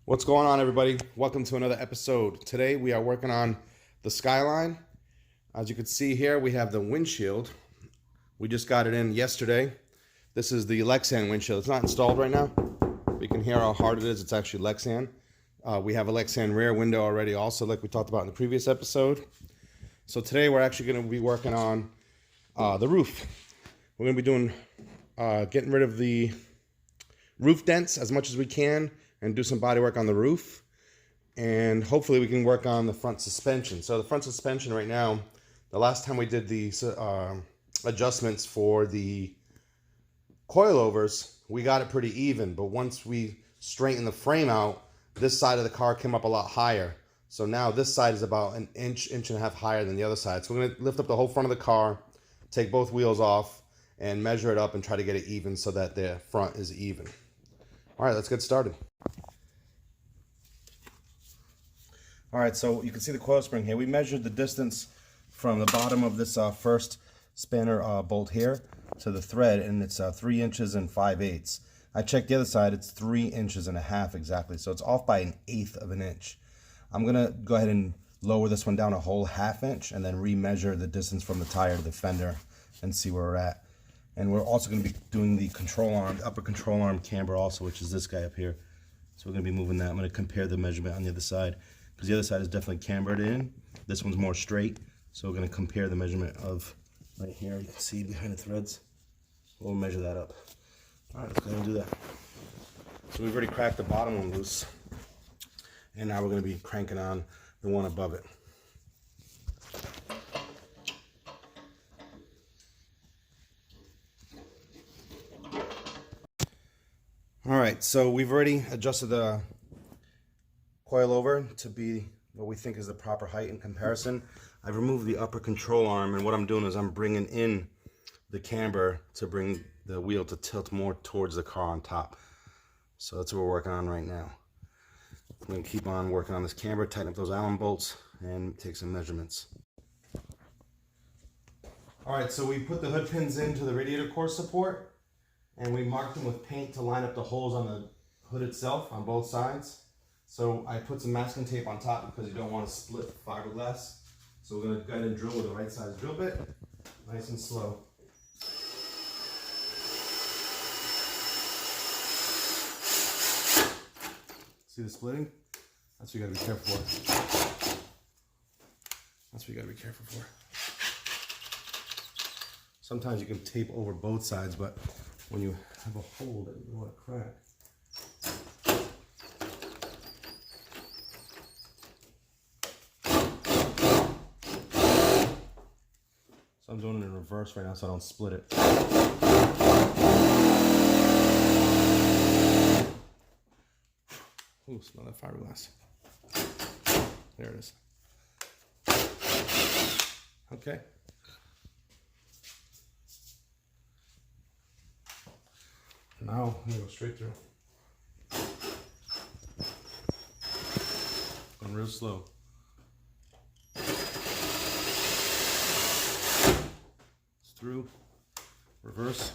What's going on, everybody? Welcome to another episode. Today we are working on the Skyline. As you can see here, we have the windshield. We just got it in yesterday. This is the Lexan windshield. It's not installed right now. You can hear how hard it is. It's actually Lexan. We have a Lexan rear window already also, like we talked about in the previous episode. So today we're actually going to be working on the roof. We're going to be doing getting rid of the roof dents as much as we can and do some body work on the roof, and hopefully we can work on the front suspension. So the front suspension right now, the last time we did the adjustments for the coilovers, we got it pretty even, but once we straightened the frame out, this side of the car came up a lot higher. So now this side is about an inch and a half higher than the other side. So we're going to lift up the whole front of the car, take both wheels off, and measure it up and try to get it even so that the front is even. All right, let's get started. All right, so you can see the coil spring here. We measured the distance from the bottom of this first spanner bolt here to the thread, and it's 3 inches and 5/8. I checked the other side, it's 3 inches and a half exactly, so it's off by 1/8 of an inch. I'm gonna go ahead and lower this one down a whole 1/2 inch and then remeasure the distance from the tire to the fender and see where we're at. And we're also gonna be doing the control arm, the upper control arm camber also, which is this guy up here. So we're gonna be moving that. I'm gonna compare the measurement on the other side, because the other side is definitely cambered in. This one's more straight. So we're going to compare the measurement of right here. You can see behind the threads. We'll measure that up. All right, let's go ahead and do that. So we've already cracked the bottom one loose. And now we're going to be cranking on the one above it. All right, so we've already adjusted the coil over to be what we think is the proper height in comparison. I've removed the upper control arm, and what I'm doing is I'm bringing in the camber to bring the wheel to tilt more towards the car on top. So that's what we're working on right now. I'm going to keep on working on this camber, tighten up those Allen bolts, and take some measurements. All right, so we put the hood pins into the radiator core support, and we marked them with paint to line up the holes on the hood itself on both sides. So I put some masking tape on top because you don't want to split fiberglass. So we're going to go ahead and drill with the right size drill bit, nice and slow. See the splitting? That's what you got to be careful for. That's what you got to be careful for. Sometimes you can tape over both sides, but when you have a hole that you want to crack, I'm doing it in reverse right now so I don't split it. Ooh, smell that fiberglass. There it is. Okay. Now I'm gonna go straight through. Going real slow. Through, reverse.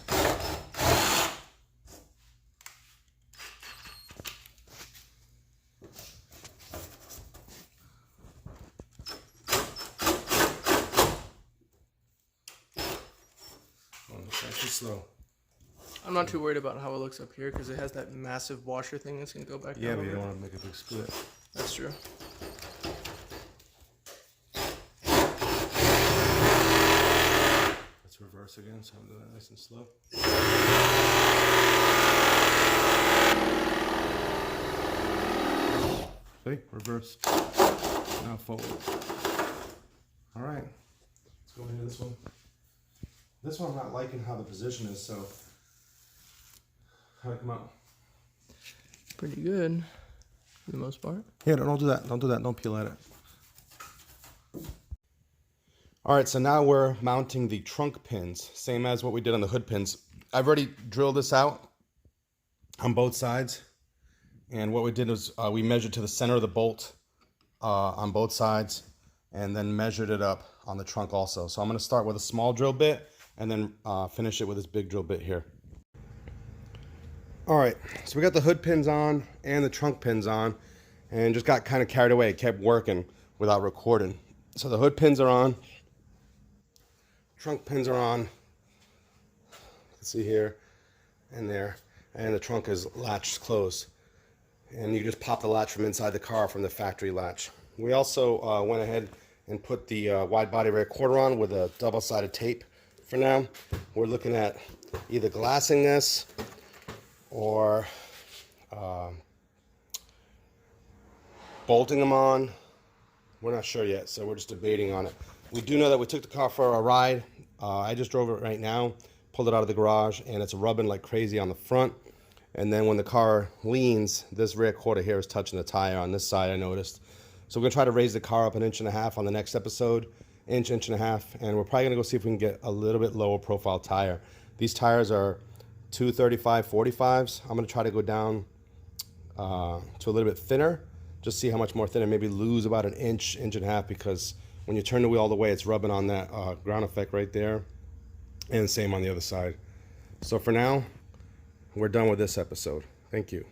Actually slow. I'm not too worried about how it looks up here because it has that massive washer thing that's gonna go back down. Yeah, but you don't want to make a big split. That's true. Reverse again, so I'm doing that nice and slow. See, reverse. Now forward. All right, let's go into this one. This one I'm not liking how the position is, so how'd it come out? Pretty good, for the most part. Yeah, don't do that. Don't do that. Don't peel at it. All right, so now we're mounting the trunk pins, same as what we did on the hood pins. I've already drilled this out on both sides. And what we did was we measured to the center of the bolt on both sides and then measured it up on the trunk also. So I'm gonna start with a small drill bit and then finish it with this big drill bit here. All right, so we got the hood pins on and the trunk pins on, and just got kind of carried away. Kept working without recording. So the hood pins are on, trunk pins are on. You can see here and there, and the trunk is latched closed. And you just pop the latch from inside the car from the factory latch. We also went ahead and put the wide body rear quarter on with a double-sided tape. For now, we're looking at either glassing this or bolting them on. We're not sure yet, so we're just debating on it. We do know that we took the car for a ride. I just drove it right now, pulled it out of the garage, and it's rubbing like crazy on the front. And then when the car leans, this rear quarter here is touching the tire on this side, I noticed. So we're going to try to raise the car up 1.5 inches on the next episode, inch and a half, and we're probably going to go see if we can get a little bit lower profile tire. These tires are 235 45s. I'm going to try to go down to a little bit thinner, just see how much more thinner, maybe lose about 1 inch, 1.5 inches, because when you turn the wheel all the way, it's rubbing on that ground effect right there, and same on the other side. So for now, we're done with this episode. Thank you.